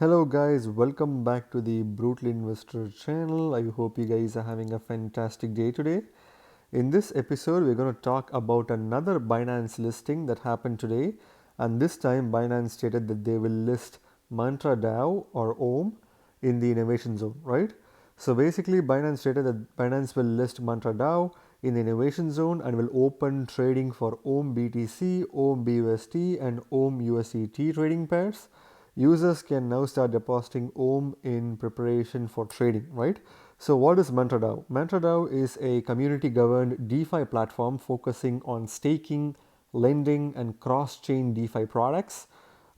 Hello guys, welcome back to the Brutal Investor channel. I hope you guys are having a fantastic day today. In this episode, we're going to talk about another Binance listing that happened today. And this time, Binance stated that they will list Mantra Dao or OM in the innovation zone, right? So basically, Binance stated that Binance will list Mantra Dao in the innovation zone and will open trading for OM BTC, OM BUSD, and OM USDT trading pairs. Users can now start depositing OM in preparation for trading, right? So what is Mantra Dao? Mantra Dao is a community-governed DeFi platform focusing on staking, lending, and cross-chain DeFi products.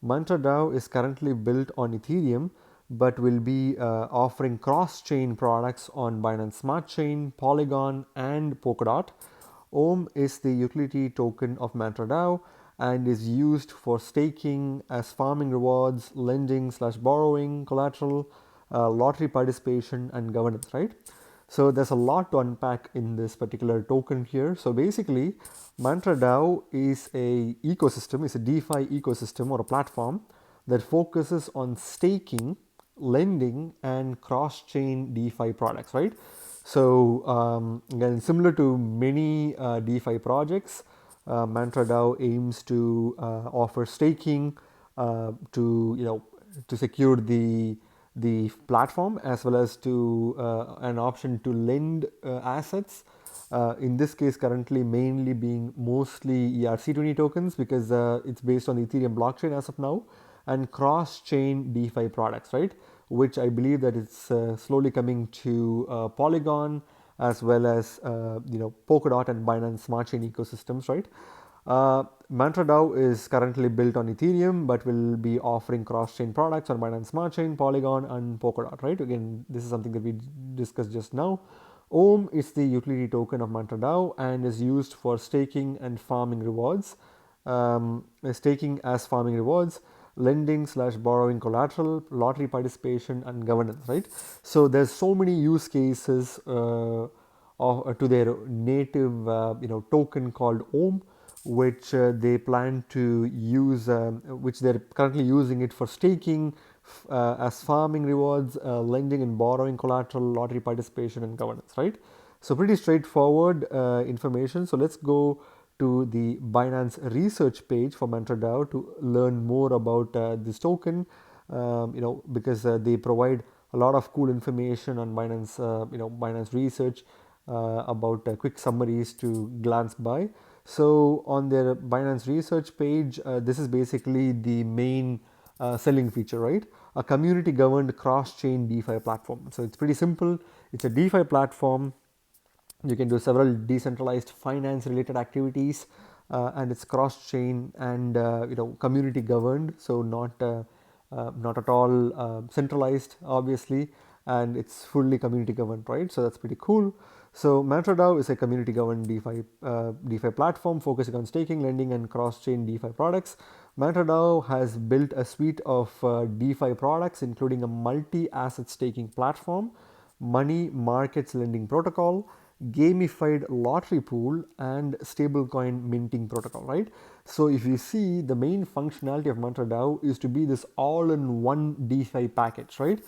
Mantra Dao is currently built on Ethereum, but will be offering cross-chain products on Binance Smart Chain, Polygon, and Polkadot. OM is the utility token of Mantra Dao and is used for staking as farming rewards, lending slash borrowing, collateral, lottery participation, and governance, right? So there's a lot to unpack in this particular token here. So basically, Mantra DAO is a ecosystem, it's a DeFi ecosystem or a platform that focuses on staking, lending, and cross-chain DeFi products, right? So again, similar to many DeFi projects, Mantra DAO aims to offer staking to secure the platform, as well as to an option to lend assets. In this case, currently mainly being mostly ERC20 tokens because it's based on the Ethereum blockchain as of now, and cross-chain DeFi products, right? Which I believe that it's slowly coming to Polygon, as well as Polkadot and Binance Smart Chain ecosystems, right? Mantra DAO is currently built on Ethereum, but will be offering cross-chain products on Binance Smart Chain, Polygon, and Polkadot, right? Again, this is something that we discussed just now. OM is the utility token of Mantra DAO and is used for staking and farming rewards. Staking as farming rewards, lending slash borrowing collateral, lottery participation, and governance, right? So there's so many use cases to their native token called OM, which they plan to use, which they're currently using it for staking, as farming rewards, lending and borrowing collateral, lottery participation, and governance, right? So pretty straightforward information. So let's go to the Binance research page for Mantra DAO to learn more about this token, because they provide a lot of cool information on Binance, Binance research about quick summaries to glance by. So on their Binance research page, this is basically the main selling feature, right? A community governed cross-chain DeFi platform. So it's pretty simple. It's a DeFi platform. You can do several decentralized finance related activities, and it's cross-chain and community governed, so not at all centralized, obviously, and it's fully community governed, right? So that's pretty cool. So Mantra DAO is a community governed DeFi platform focusing on staking, lending, and cross-chain DeFi products. Mantra DAO has built a suite of DeFi products, including a multi-asset staking platform, money markets lending protocol, gamified lottery pool, and stablecoin minting protocol, right? So if you see, the main functionality of Mantra DAO is to be this all-in-one DeFi package, right?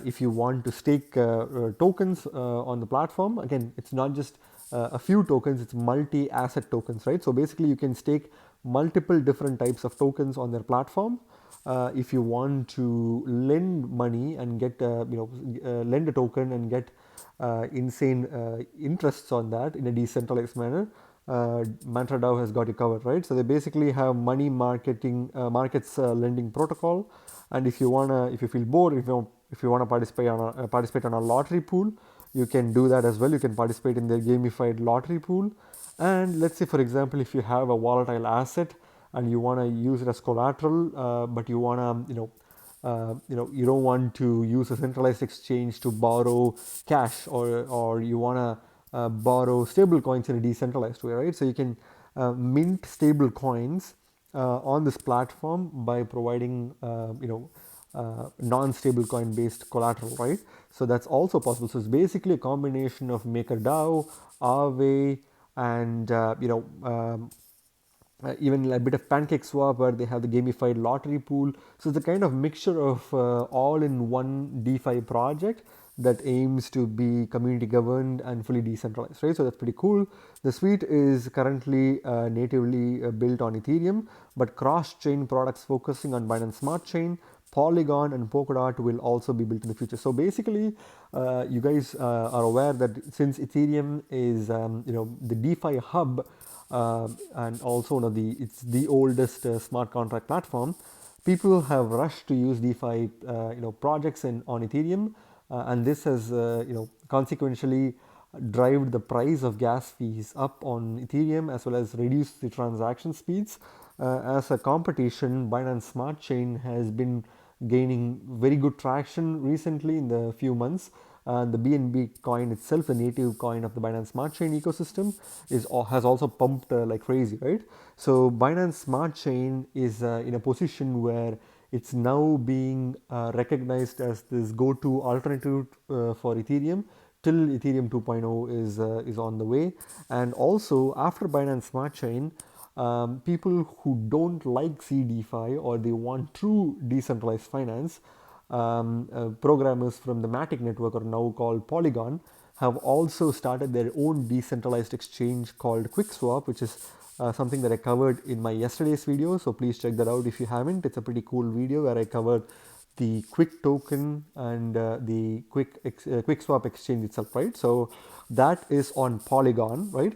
If you want to stake tokens on the platform, again, it's not just a few tokens, it's multi-asset tokens, right? So basically you can stake multiple different types of tokens on their platform. If you want to lend money and get lend a token and get insane interests on that in a decentralized manner, Mantra DAO has got you covered, right? So they basically have money markets lending protocol, and if you feel bored, if you want to participate on a lottery pool, you can do that as well. You can participate in their gamified lottery pool, and let's say, for example, if you have a volatile asset and you want to use it as collateral, but you want to you don't want to use a centralized exchange to borrow cash, or you want to borrow stable coins in a decentralized way, right? So you can mint stable coins on this platform by providing non-stable coin based collateral, right? So that's also possible. So it's basically a combination of MakerDAO, Aave, and even a bit of pancake swap where they have the gamified lottery pool. So it's a kind of mixture of all in one DeFi project that aims to be community governed and fully decentralized, right? So that's pretty cool. The suite is currently natively built on Ethereum, but cross-chain products focusing on Binance Smart Chain, Polygon, and Polkadot will also be built in the future. So basically, you guys are aware that since Ethereum is the DeFi hub, and also one of it's the oldest smart contract platform. People have rushed to use DeFi projects on Ethereum, and this has consequentially drive the price of gas fees up on Ethereum as well as reduce the transaction speeds. As a competition, Binance Smart Chain has been gaining very good traction recently in the few months. The BNB coin itself, the native coin of the Binance Smart Chain ecosystem, has also pumped like crazy, right? So Binance Smart Chain is in a position where it's now being recognized as this go-to alternative for Ethereum till Ethereum 2.0 is on the way. And also after Binance Smart Chain, people who don't like CDFI or they want true decentralized finance, programmers from the Matic network, or now called Polygon, have also started their own decentralized exchange called QuickSwap, which is something that I covered in my yesterday's video. So please check that out if you haven't. It's a pretty cool video where I covered the Quick token and the QuickSwap exchange itself, right? So that is on Polygon, right?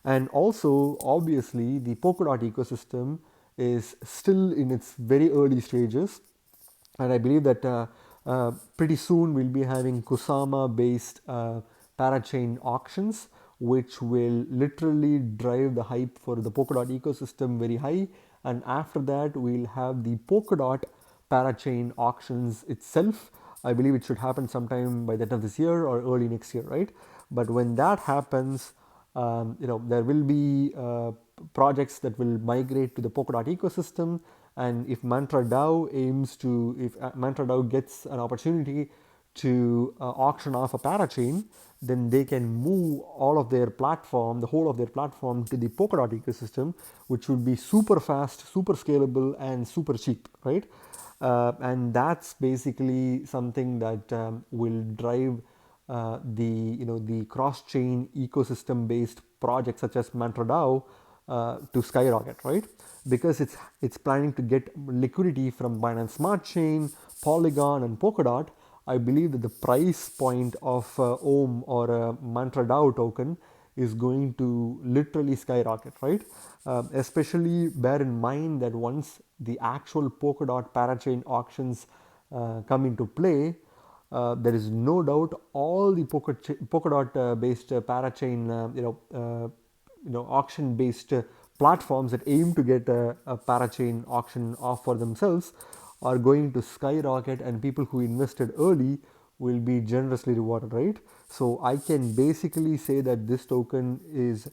And also, obviously, the Polkadot ecosystem is still in its very early stages, and I believe that pretty soon we'll be having Kusama based parachain auctions, which will literally drive the hype for the Polkadot ecosystem very high. And after that, we'll have the Polkadot parachain auctions itself. I believe it should happen sometime by the end of this year or early next year, right? But when that happens, there will be projects that will migrate to the Polkadot ecosystem. And if Mantra Dao if Mantra Dao gets an opportunity to auction off a parachain, then they can move all of their platform, the whole of their platform, to the Polkadot ecosystem, which would be super fast, super scalable, and super cheap, right? And that's basically something that will drive the cross-chain ecosystem-based projects such as Mantra DAO to skyrocket, right? Because it's planning to get liquidity from Binance Smart Chain, Polygon, and Polkadot. I believe that the price point of Ohm or a Mantra DAO token is going to literally skyrocket, right? Especially bear in mind that once the actual Polkadot parachain auctions come into play, there is no doubt all the Polkadot based parachain auction based platforms that aim to get a parachain auction off for themselves are going to skyrocket, and people who invested early will be generously rewarded, right? So I can basically say that this token is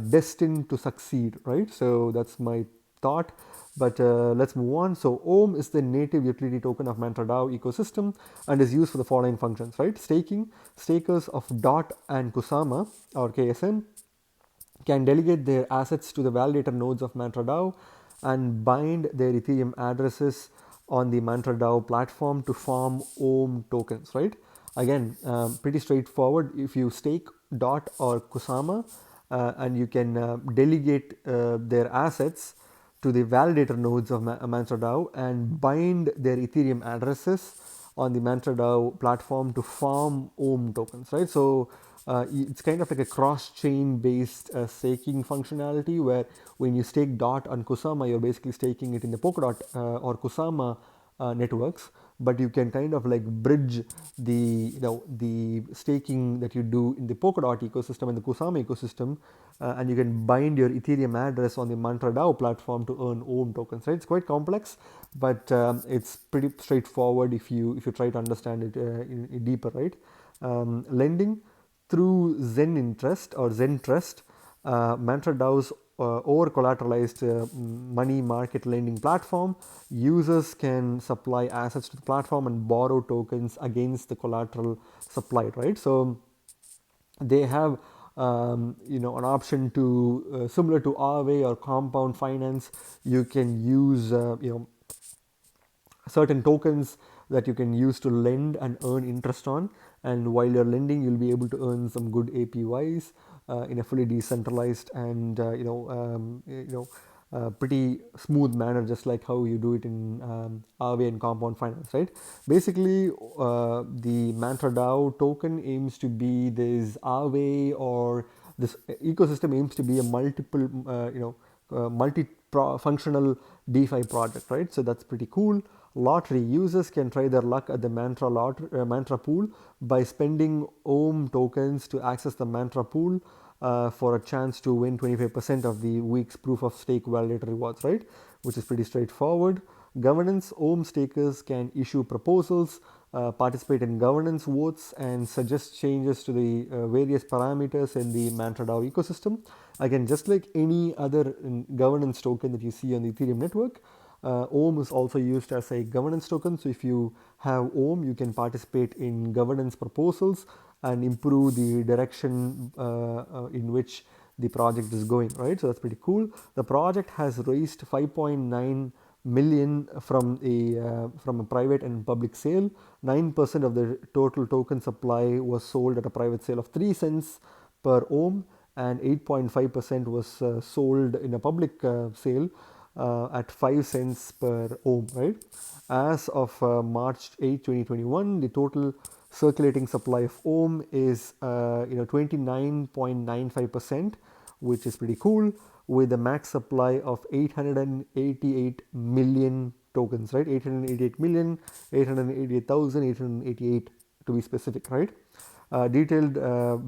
destined to succeed, right? So that's my thought. But let's move on. So Ohm is the native utility token of Mantra DAO ecosystem and is used for the following functions, right? Staking. Stakers of DOT and Kusama or KSM can delegate their assets to the validator nodes of Mantra DAO and bind their Ethereum addresses on the Mantra DAO platform to farm Ohm tokens, right? Again, pretty straightforward. If you stake DOT or Kusama and you can delegate their assets to the validator nodes of Mantra DAO and bind their Ethereum addresses on the Mantra DAO platform to farm Ohm tokens, right? So it's kind of like a cross-chain based staking functionality where when you stake DOT on Kusama, you're basically staking it in the Polkadot or Kusama networks, but you can kind of like bridge the staking that you do in the Polkadot ecosystem and the Kusama ecosystem, and you can bind your Ethereum address on the Mantra DAO platform to earn Ohm tokens, right? It's quite complex, but it's pretty straightforward if you try to understand it in deeper, right? Lending through Zen interest or Zen Trust, Mantra DAO's over collateralized money market lending platform. Users can supply assets to the platform and borrow tokens against the collateral supplied, right? So they have an option to similar to Aave or compound finance. You can use certain tokens that you can use to lend and earn interest on, and while you're lending you'll be able to earn some good APYs in a fully decentralized and pretty smooth manner, just like how you do it in Aave and compound finance, right? Basically, the Mantra DAO token aims to be this Aave, or this ecosystem aims to be a multiple multi-functional DeFi project, right? So that's pretty cool. Lottery users can try their luck at the Mantra pool by spending Ohm tokens to access the Mantra pool for a chance to win 25% of the week's proof of stake validator rewards, right? Which is pretty straightforward. Governance: Ohm stakers can issue proposals, participate in governance votes, and suggest changes to the various parameters in the Mantra DAO ecosystem. Again, just like any other governance token that you see on the Ethereum network, Ohm is also used as a governance token. So if you have Ohm, you can participate in governance proposals and improve the direction in which the project is going, right? So that's pretty cool. The project has raised 5.9 million from a private and public sale. 9% of the total token supply was sold at a private sale of 3 cents per ohm, and 8.5% was sold in a public sale at 5 cents per ohm, right? As of March 8, 2021, the total circulating supply of ohm is 29.95%, which is pretty cool, with a max supply of 888 million tokens, right? 888 million, 888,888 to be specific, right? Detailed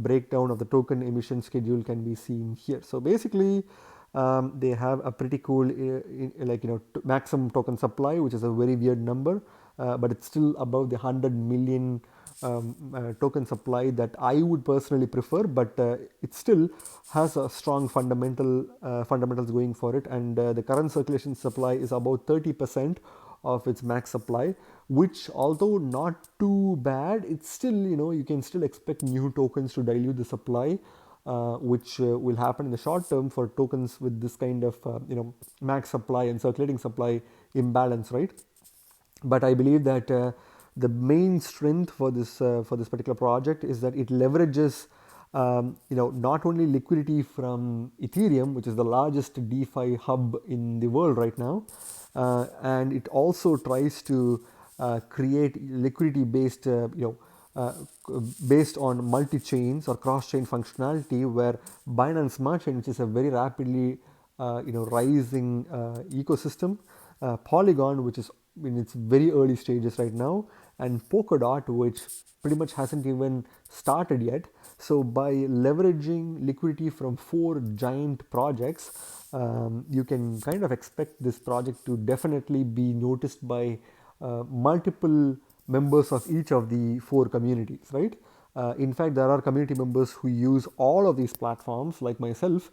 breakdown of the token emission schedule can be seen here. So basically, they have a pretty cool maximum token supply, which is a very weird number, but it's still above the 100 million token supply that I would personally prefer, but it still has a strong fundamentals going for it, and the current circulation supply is about 30% of its max supply, which, although not too bad, it's still, you can still expect new tokens to dilute the supply, which will happen in the short term for tokens with this kind of max supply and circulating supply imbalance, right? But I believe that the main strength for this particular project is that it leverages not only liquidity from Ethereum, which is the largest DeFi hub in the world right now, and it also tries to create liquidity based on multi-chains or cross-chain functionality, where Binance Smart Chain, which is a very rapidly rising ecosystem, Polygon, which is in its very early stages right now, and Polkadot, which pretty much hasn't even started yet. So by leveraging liquidity from 4 giant projects, you can kind of expect this project to definitely be noticed by multiple members of each of the 4 communities, right? In fact, there are community members who use all of these platforms, like myself,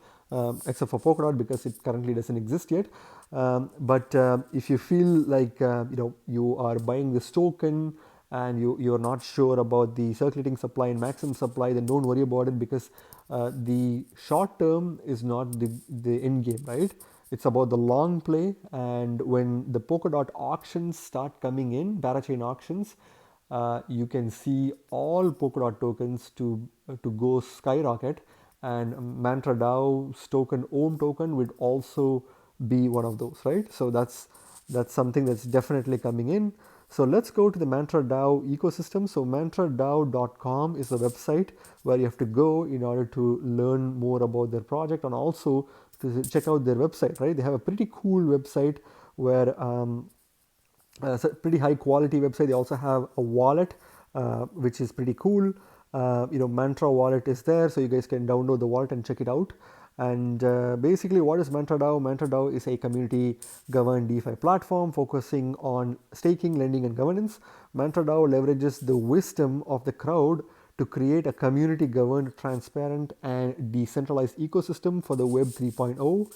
except for Polkadot because it currently doesn't exist yet. But if you feel like you are buying this token and you're not sure about the circulating supply and maximum supply, then don't worry about it, because the short term is not the end game, right? It's about the long play, and when the Polkadot auctions start coming in, parachain auctions, you can see all Polkadot tokens to go skyrocket, and Mantra DAO's token, Ohm token, would also be one of those, right? So that's something that's definitely coming in. So let's go to the Mantra DAO ecosystem. So mantradao.com is the website where you have to go in order to learn more about their project, and also to check out their website, right? They have a pretty cool website where it's a pretty high quality website. They also have a wallet, which is pretty cool. Mantra wallet is there, so you guys can download the wallet and check it out. And basically, what is Mantra DAO? Mantra DAO is a community governed DeFi platform focusing on staking, lending, and governance. Mantra DAO leverages the wisdom of the crowd to create a community governed, transparent, and decentralized ecosystem for the Web 3.0.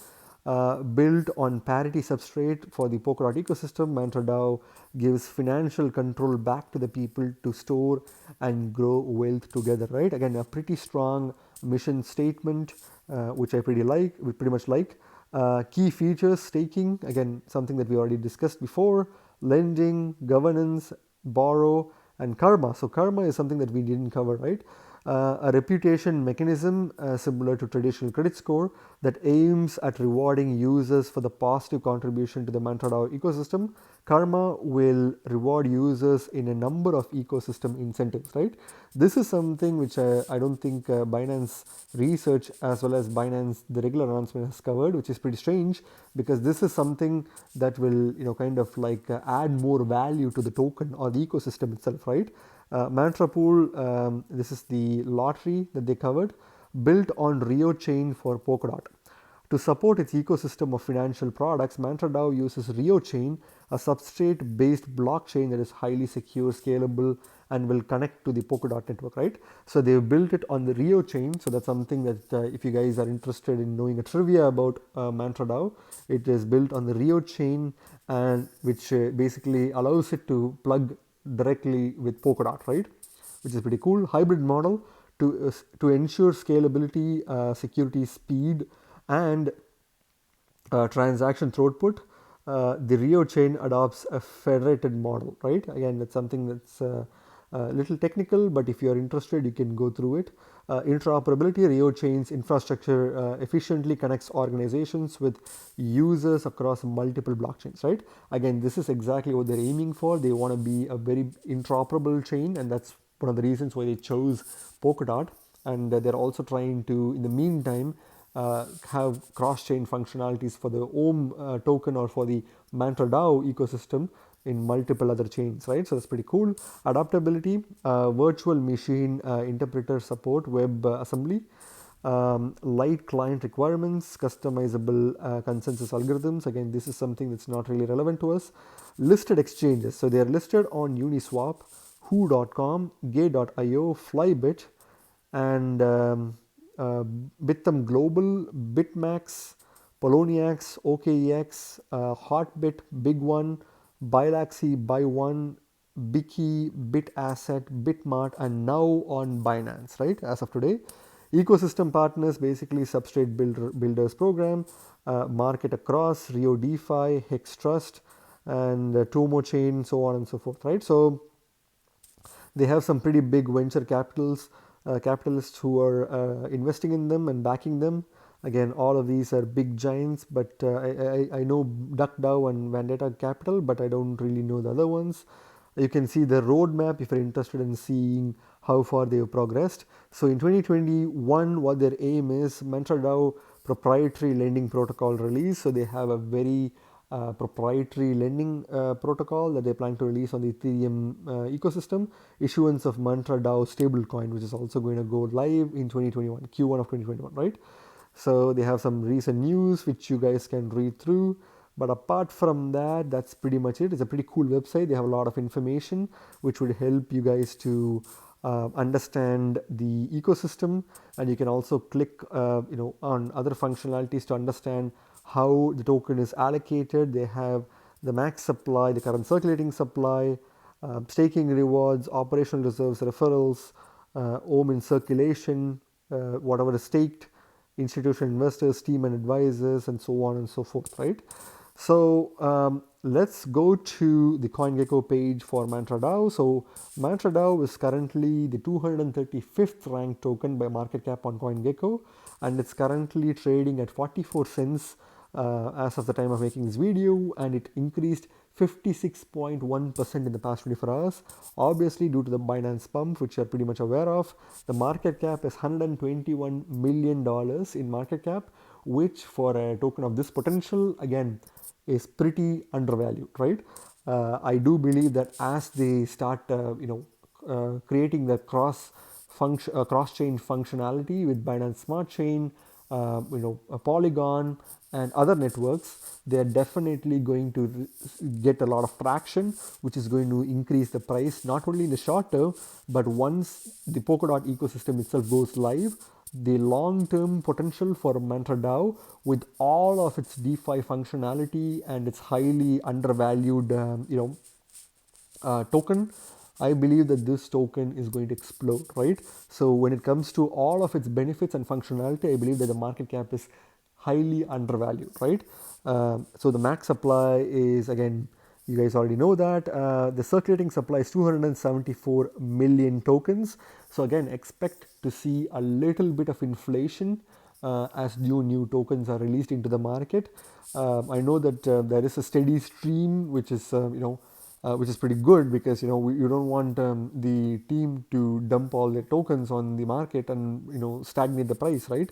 Built on parity substrate for the Polkadot ecosystem, Mantra DAO gives financial control back to the people to store and grow wealth together, right? Again, a pretty strong mission statement, which I pretty much like. Key features: staking, again something that we already discussed before, lending, governance, borrow, and karma. So karma is something that we didn't cover, right? A reputation mechanism similar to traditional credit score that aims at rewarding users for the positive contribution to the Mantra Dao ecosystem. Karma will reward users in a number of ecosystem incentives, right? This is something which I don't think Binance research as well as Binance the regular announcement has covered, which is pretty strange because this is something that will kind of like add more value to the token or the ecosystem itself, right? Mantra Pool, this is the lottery that they covered, built on Rio chain for Polkadot. To support its ecosystem of financial products, Mantra Dao uses Rio chain, a substrate-based blockchain that is highly secure, scalable, and will connect to the Polkadot network, right? So they've built it on the Rio chain. So that's something that if you guys are interested in knowing a trivia about Mantra Dao, it is built on the Rio chain, and which basically allows it to plug directly with Polkadot, right? Which is pretty cool. Hybrid model to ensure scalability, security, speed, and transaction throughput. The Rio chain adopts a federated model, right? Again, that's something that's a little technical, but if you're interested, you can go through it. Interoperability: Rio chain's infrastructure efficiently connects organizations with users across multiple blockchains, right? Again, this is exactly what they're aiming for. They want to be a very interoperable chain, and that's one of the reasons why they chose Polkadot. And they're also trying to, in the meantime, have cross-chain functionalities for the Ohm token or for the Mantra DAO ecosystem in multiple other chains, right? So that's pretty cool. Adaptability, virtual machine interpreter support, web assembly, light client requirements, customizable consensus algorithms. Again, this is something that's not really relevant to us. Listed exchanges. So they are listed on Uniswap, Who.com, Gay.io, Flybit, and Bitham Global, Bitmax, Poloniax, OKEX, Hotbit, Big One, Bilaxy, Buy One, Biki, BitAsset, Bitmart, and now on Binance, right? As of today, ecosystem partners, basically substrate builders program, market across, Rio DeFi, Hex Trust, and Tomo Chain, so on and so forth, right? So they have some pretty big venture capitalists who are investing in them and backing them. Again, all of these are big giants, but I know DuckDAO and Vendetta Capital, but I don't really know the other ones. You can see the roadmap if you're interested in seeing how far they have progressed. So in 2021, what their aim is: Mantra DAO proprietary lending protocol release. So they have a very proprietary lending protocol that they plan to release on the Ethereum ecosystem. Issuance of Mantra DAO stablecoin, which is also going to go live in 2021, Q1 of 2021, right? So they have some recent news which you guys can read through. But apart from that, that's pretty much it. It's a pretty cool website. They have a lot of information which would help you guys to understand the ecosystem, and you can also click on other functionalities to understand how the token is allocated. They have the max supply, the current circulating supply, staking rewards, operational reserves, referrals, Ohm in circulation, whatever is staked, institutional investors, team and advisors, and so on and so forth, right? So let's go to the CoinGecko page for Mantra DAO. So Mantra DAO is currently the 235th ranked token by market cap on CoinGecko, and it's currently trading at 44 cents as of the time of making this video, and it increased 56.1% in the past 24 hours. Obviously, due to the Binance pump, which you're pretty much aware of, the market cap is $121 million in market cap, which for a token of this potential, again, is pretty undervalued, right? I do believe that as they start, creating the cross-chain functionality with Binance Smart Chain, a Polygon, and other networks, they are definitely going to get a lot of traction, which is going to increase the price not only in the short term, but once the Polkadot ecosystem itself goes live, the long-term potential for Mantra DAO with all of its DeFi functionality and its highly undervalued, token I believe that this token is going to explode, right? So when it comes to all of its benefits and functionality, I believe that the market cap is highly undervalued, right? So the max supply is, again, you guys already know that the circulating supply is 274 million tokens. So again, expect to see a little bit of inflation as new tokens are released into the market. I know that there is a steady stream, which is which is pretty good, because you don't want the team to dump all their tokens on the market and stagnate the price, right?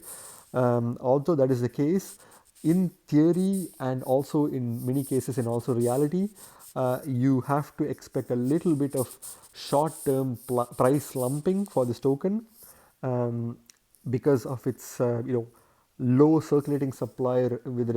Although that is the case in theory, and also in many cases in also reality, you have to expect a little bit of short-term price slumping for this token, um, because of its low circulating supply with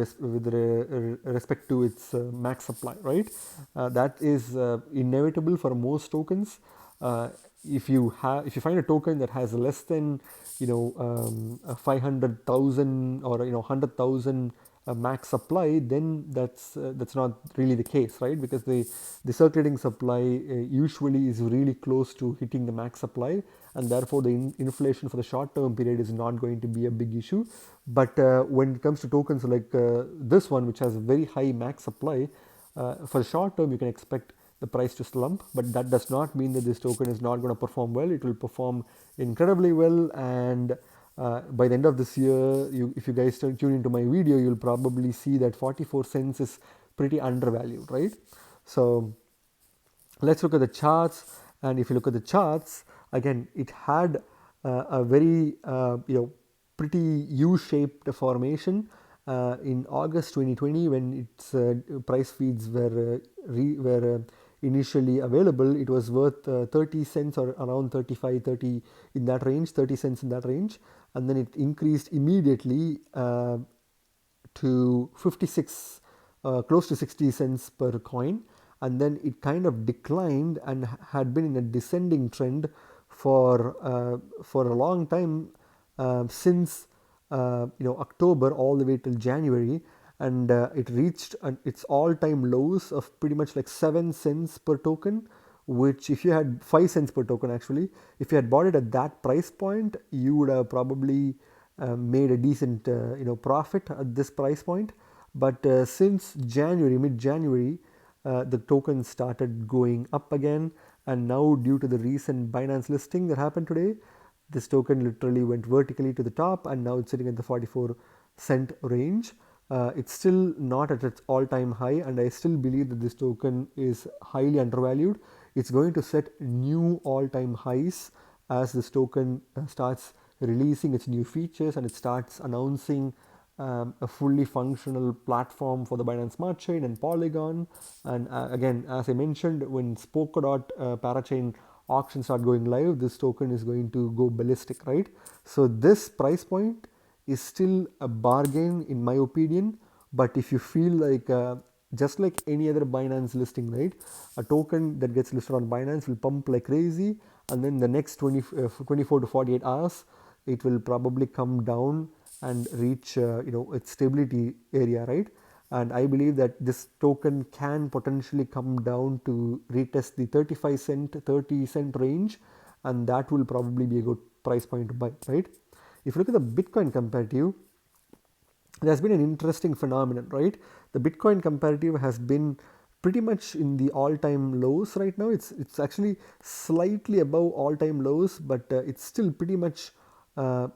respect to its max supply, right? That is inevitable for most tokens. Uh, if you find a token that has less than 500,000 or 100,000 max supply, then that's not really the case, right? Because the circulating supply usually is really close to hitting the max supply, and therefore the inflation for the short term period is not going to be a big issue. But when it comes to tokens like this one, which has a very high max supply, for the short term you can expect the price to slump, but that does not mean that this token is not going to perform well. It will perform incredibly well, and by the end of this year, if you guys tune into my video, you'll probably see that 44 cents is pretty undervalued, right? So let's look at the charts. And if you look at the charts, again, it had a very pretty U-shaped formation in August 2020, when its price feeds were initially available. It was worth 30 cents, or around 35, 30 in that range, 30 cents in that range, and then it increased immediately to 56, close to 60 cents per coin, and then it kind of declined and had been in a descending trend for a long time, since October all the way till January, and it reached its all-time lows of pretty much like 7 cents per token, which, if you had 5 cents per token, actually, if you had bought it at that price point, you would have probably made a decent profit at this price point. But since mid-January, the token started going up again, and now, due to the recent Binance listing that happened today, this token literally went vertically to the top, and now it's sitting at the 44-cent range. It's still not at its all-time high, and I still believe that this token is highly undervalued. It's going to set new all-time highs as this token starts releasing its new features, and it starts announcing a fully functional platform for the Binance Smart Chain and Polygon. And again, as I mentioned, when Polkadot parachain auctions start going live, this token is going to go ballistic, right? So this price point is still a bargain in my opinion. But if you feel like just like any other Binance listing, right, a token that gets listed on Binance will pump like crazy, and then the next 24 to 48 hours it will probably come down and reach its stability area, right? And I believe that this token can potentially come down to retest the 35 cent 30 cent range, and that will probably be a good price point to buy, right? If you look at the Bitcoin comparative, there's been an interesting phenomenon, right? The Bitcoin comparative has been pretty much in the all-time lows right now. It's actually slightly above all-time lows, but it's still pretty much in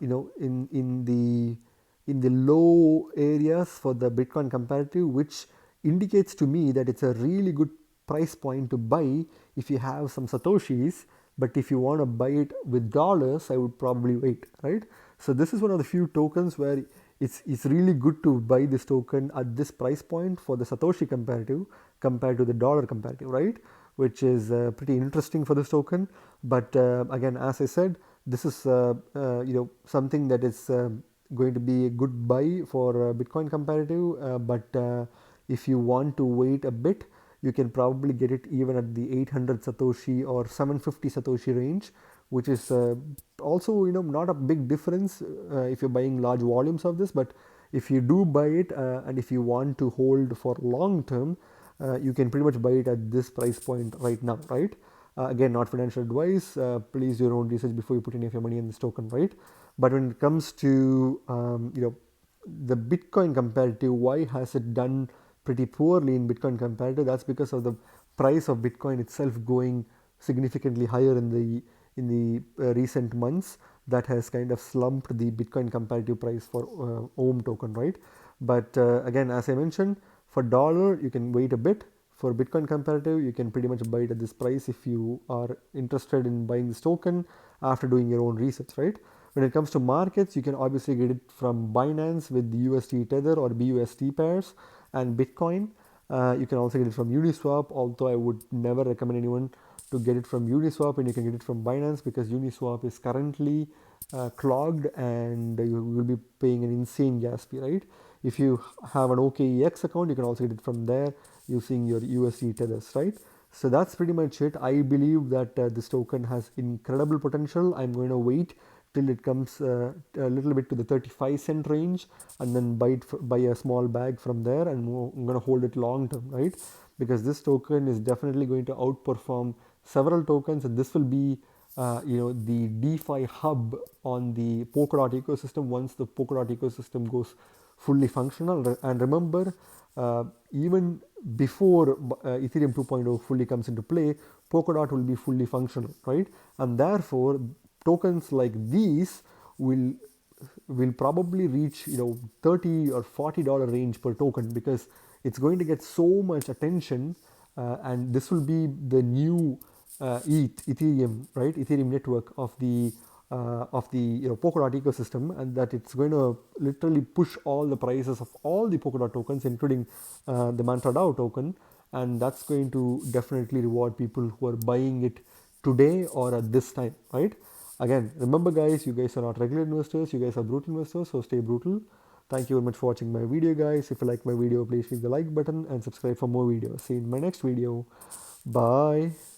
the low areas for the Bitcoin comparative, which indicates to me that it's a really good price point to buy if you have some satoshis. But if you want to buy it with dollars, I would probably wait, right? So this is one of the few tokens where it's really good to buy this token at this price point for the Satoshi comparative compared to the dollar comparative, right? Which is pretty interesting for this token. But again, as I said, this is something that is going to be a good buy for Bitcoin comparative. But if you want to wait a bit, you can probably get it even at the 800 Satoshi or 750 Satoshi range, which is also not a big difference if you're buying large volumes of this. But if you do buy it and if you want to hold for long term, you can pretty much buy it at this price point right now, right? Again, not financial advice. Please do your own research before you put any of your money in this token, right? But when it comes to the Bitcoin comparative, why has it done pretty poorly in Bitcoin comparative? That's because of the price of Bitcoin itself going significantly higher in the recent months. That has kind of slumped the Bitcoin comparative price for Ohm token, right? But again, as I mentioned, for dollar you can wait a bit. For Bitcoin comparative, you can pretty much buy it at this price if you are interested in buying this token after doing your own research, right? When it comes to markets, you can obviously get it from Binance with the USD Tether or BUSD pairs and Bitcoin. You can also get it from Uniswap, although I would never recommend anyone to get it from Uniswap, and you can get it from Binance because Uniswap is currently clogged and you will be paying an insane gas fee, right? If you have an OKEX account, you can also get it from there using your USD tethers, right? So that's pretty much it. I believe that this token has incredible potential. I'm going to wait till it comes a little bit to the 35-cent range and then buy a small bag from there, and I'm going to hold it long term, right? Because this token is definitely going to outperform several tokens, and this will be the DeFi hub on the Polkadot ecosystem once the Polkadot ecosystem goes fully functional. And remember, even before Ethereum 2.0 fully comes into play, Polkadot will be fully functional, right? And therefore, tokens like these will probably reach 30 or $40 range per token, because it's going to get so much attention, and this will be the new Ethereum, right? Ethereum network of the Polkadot ecosystem, and that it's going to literally push all the prices of all the Polkadot tokens, including the Mantra Dao token, and that's going to definitely reward people who are buying it today or at this time, right? Again, remember guys, you guys are not regular investors, you guys are brutal investors, so stay brutal. Thank you very much for watching my video, guys. If you like my video, please click the like button and subscribe for more videos. See you in my next video. Bye.